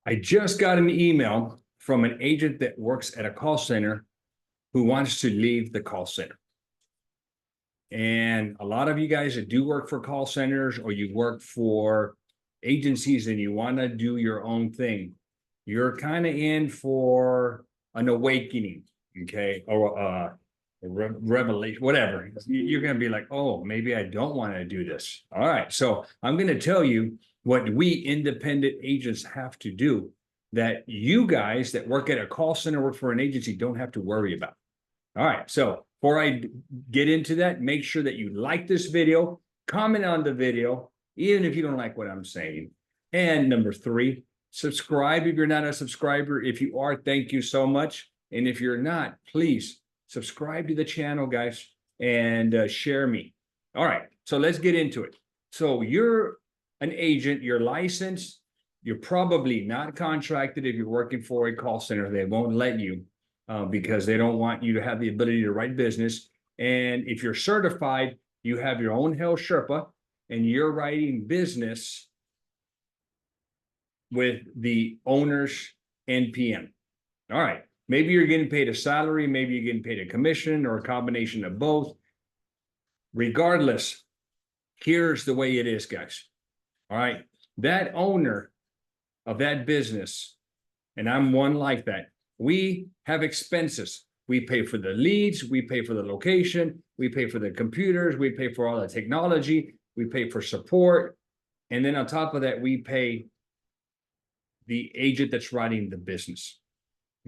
I just got an email from an agent that works at a call center who wants to leave the call center. And a lot of you guys that do work for call centers or you work for agencies and you want to do your own thing, you're kind of in for an awakening, okay? Or a revelation, whatever. You're going to be like, oh, maybe I don't want to do this. All right. So I'm going to tell you what we independent agents have to do that you guys that work at a call center, work for an agency, don't have to worry about. All right. So before I get into that, make sure that you like this video, comment on the video, even if you don't like what I'm saying. And number 3, subscribe if you're not a subscriber. If you are, thank you so much. And if you're not, please subscribe to the channel, guys, and share me. All right. So let's get into it. So you're an agent, you're licensed, you're probably not contracted if you're working for a call center. They won't let you. Because they don't want you to have the ability to write business. And if you're certified, you have your own health Sherpa and you're writing business with the owner's NPN. All right. Maybe you're getting paid a salary, maybe you're getting paid a commission or a combination of both. Regardless, here's the way it is, guys. All right. That owner of that business, and I'm one like that, we have expenses. We pay for the leads, we pay for the location, we pay for the computers, we pay for all the technology, we pay for support. And then on top of that, we pay the agent that's writing the business.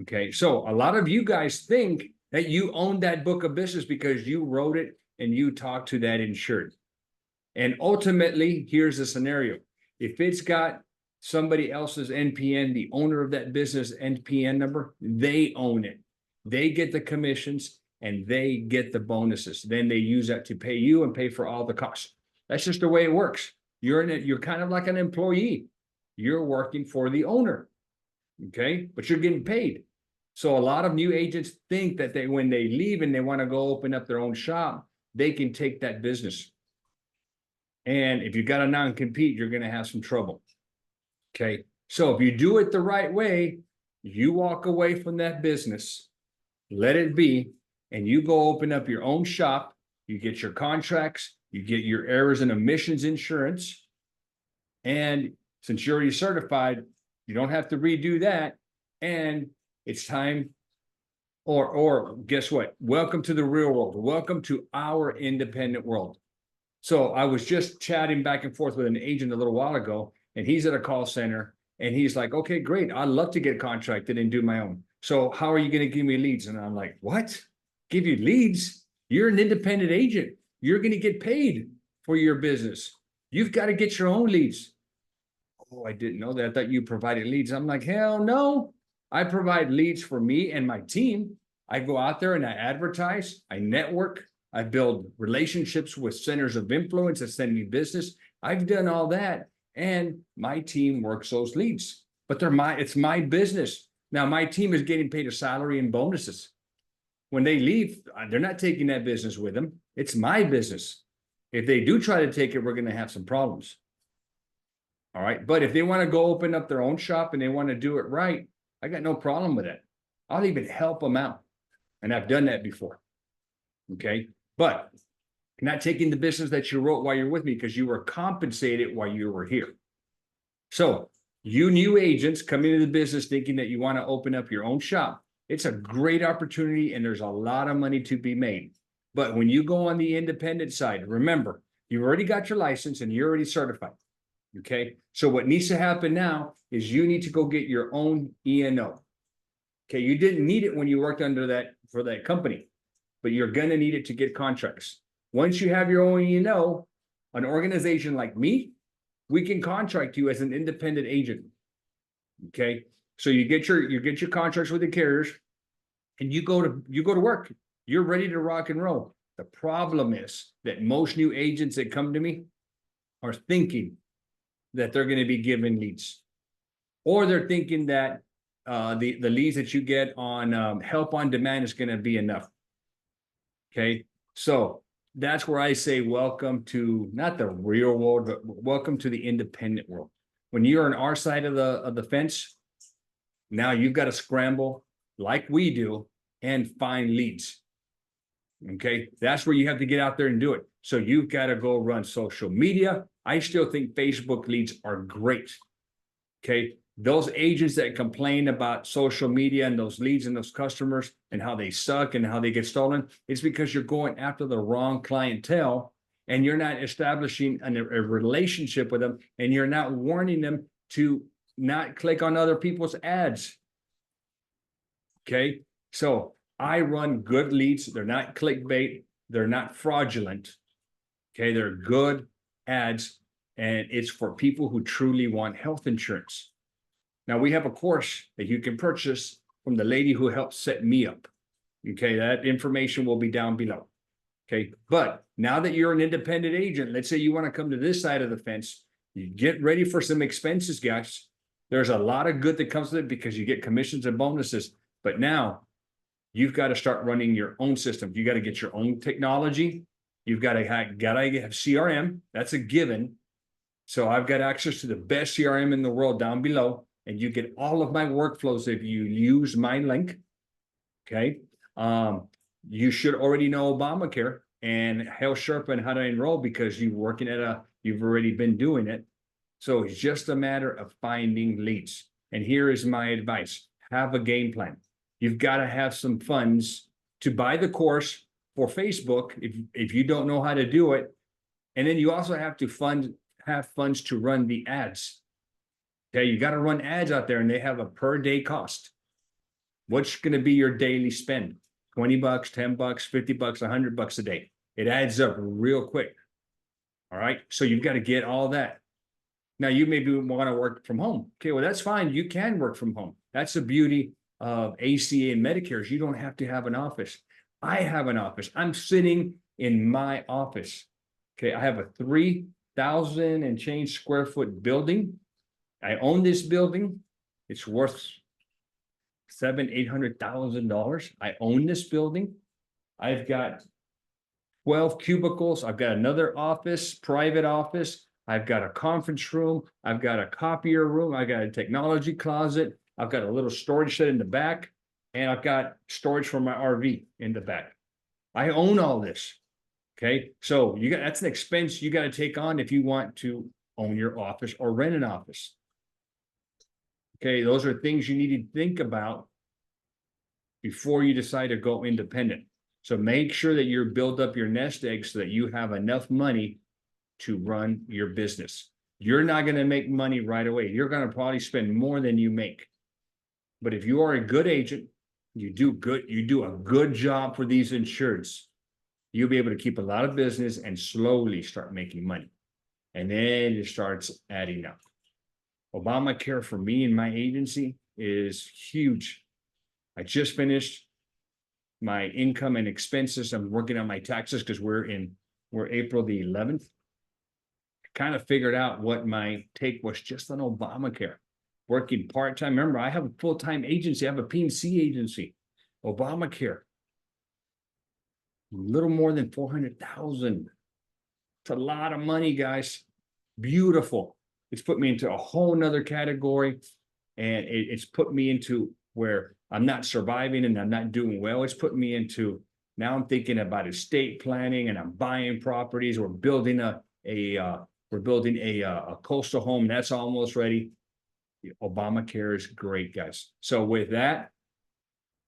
Okay, so a lot of you guys think that you own that book of business because you wrote it and you talked to that insured. And ultimately, here's the scenario. If it's got somebody else's NPN, the owner of that business NPN number, they own it. They get the commissions and they get the bonuses. Then they use that to pay you and pay for all the costs. That's just the way it works. You're kind of like an employee. You're working for the owner, okay? But you're getting paid. So a lot of new agents think that when they leave and they want to go open up their own shop, they can take that business. And if you've got a non-compete, you're going to have some trouble. Okay, so if you do it the right way, you walk away from that business, let it be, and you go open up your own shop, you get your contracts, you get your errors and omissions insurance, and since you're already certified, you don't have to redo that, and it's time, or guess what? Welcome to the real world. Welcome to our independent world. So I was just chatting back and forth with an agent a little while ago, and he's at a call center and he's like, okay, great. I'd love to get contracted and do my own. So how are you going to give me leads? And I'm like, what? Give you leads? You're an independent agent. You're going to get paid for your business. You've got to get your own leads. Oh, I didn't know that. I thought you provided leads. I'm like, hell no. I provide leads for me and my team. I go out there and I advertise, I network, I build relationships with centers of influence that send me business. I've done all that. And my team works those leads, but it's my business. Now my team is getting paid a salary and bonuses. When they leave, they're not taking that business with them. It's my business. If they do try to take it, we're going to have some problems. All right. But if they want to go open up their own shop and they want to do it right, I got no problem with that. I'll even help them out. And I've done that before. Okay. But you're not taking the business that you wrote while you're with me because you were compensated while you were here. So you new agents come into the business thinking that you want to open up your own shop. It's a great opportunity and there's a lot of money to be made. But when you go on the independent side, remember, you've already got your license and you're already certified. Okay. So what needs to happen now is you need to go get your own E&O. Okay. You didn't need it when you worked under that for that company, but you're going to need it to get contracts. Once you have your own E&O, an organization like me, we can contract you as an independent agent. Okay. So you get your contracts with the carriers and you go to work. You're ready to rock and roll. The problem is that most new agents that come to me are thinking that they're going to be given leads, or they're thinking that the leads that you get on help on demand is going to be enough. Okay. So that's where I say, welcome to not the real world, but welcome to the independent world. When you're on our side of the fence, Now you've got to scramble like we do and find leads. Okay, that's where you have to get out there and do it. So you've got to go run social media. I still think Facebook leads are great. Okay, those agents that complain about social media and those leads and those customers and how they suck and how they get stolen, it's because you're going after the wrong clientele and you're not establishing a relationship with them, and you're not warning them to not click on other people's ads. Okay, so I run good leads. They're not clickbait. They're not fraudulent. Okay, they're good ads, and it's for people who truly want health insurance. Now, we have a course that you can purchase from the lady who helped set me up. Okay, that information will be down below. Okay, but now that you're an independent agent, let's say you want to come to this side of the fence, you get ready for some expenses, guys. There's a lot of good that comes with it because you get commissions and bonuses. But now you've got to start running your own system. You got to get your own technology. You've got to have CRM. That's a given. So I've got access to the best CRM in the world down below, and you get all of my workflows if you use my link. Okay. You should already know Obamacare and Health Sherpa and how to enroll because you've already been doing it. So it's just a matter of finding leads. And here is my advice. Have a game plan. You've got to have some funds to buy the course for Facebook if you don't know how to do it. And then you also have to have funds to run the ads. Okay, you got to run ads out there, and they have a per day cost. What's going to be your daily spend? $20, $10, $50, $100 a day. It adds up real quick. All right, so you've got to get all that. Now, you maybe want to work from home. Okay, well, that's fine. You can work from home. That's the beauty of ACA and Medicare is you don't have to have an office. I have an office. I'm sitting in my office. Okay, I have a 3,000 and change square foot building. I own this building. It's worth $700,000-$800,000. I own this building. I've got 12 cubicles. I've got another office, private office. I've got a conference room. I've got a copier room. I've got a technology closet. I've got a little storage shed in the back, and I've got storage for my RV in the back. I own all this. Okay, so that's an expense you got to take on if you want to own your office or rent an office. Okay, those are things you need to think about before you decide to go independent. So make sure that you build up your nest egg so that you have enough money to run your business. You're not going to make money right away. You're going to probably spend more than you make. But if you are a good agent, you do a good job for these insureds, you'll be able to keep a lot of business and slowly start making money. And then it starts adding up. Obamacare for me and my agency is huge. I just finished my income and expenses. I'm working on my taxes because we're April the 11th. I kind of figured out what my take was just on Obamacare. Working part-time. Remember, I have a full-time agency. I have a P&C agency. Obamacare. A little more than $400,000. It's a lot of money, guys. Beautiful. It's put me into a whole nother category, and it's put me into where I'm not surviving and I'm not doing well. It's put me into, now I'm thinking about estate planning, and I'm buying properties. We're building a coastal home that's almost ready. Obamacare is great, guys. So with that,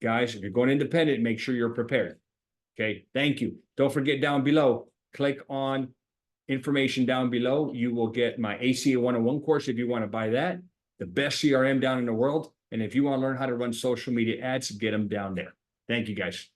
guys, if you're going independent, make sure you're prepared. Okay, thank you. Don't forget down below, click on information down below. You will get my ACA 101 course if you want to buy that. The best CRM down in the world. And if you want to learn how to run social media ads, get them down there. Thank you, guys.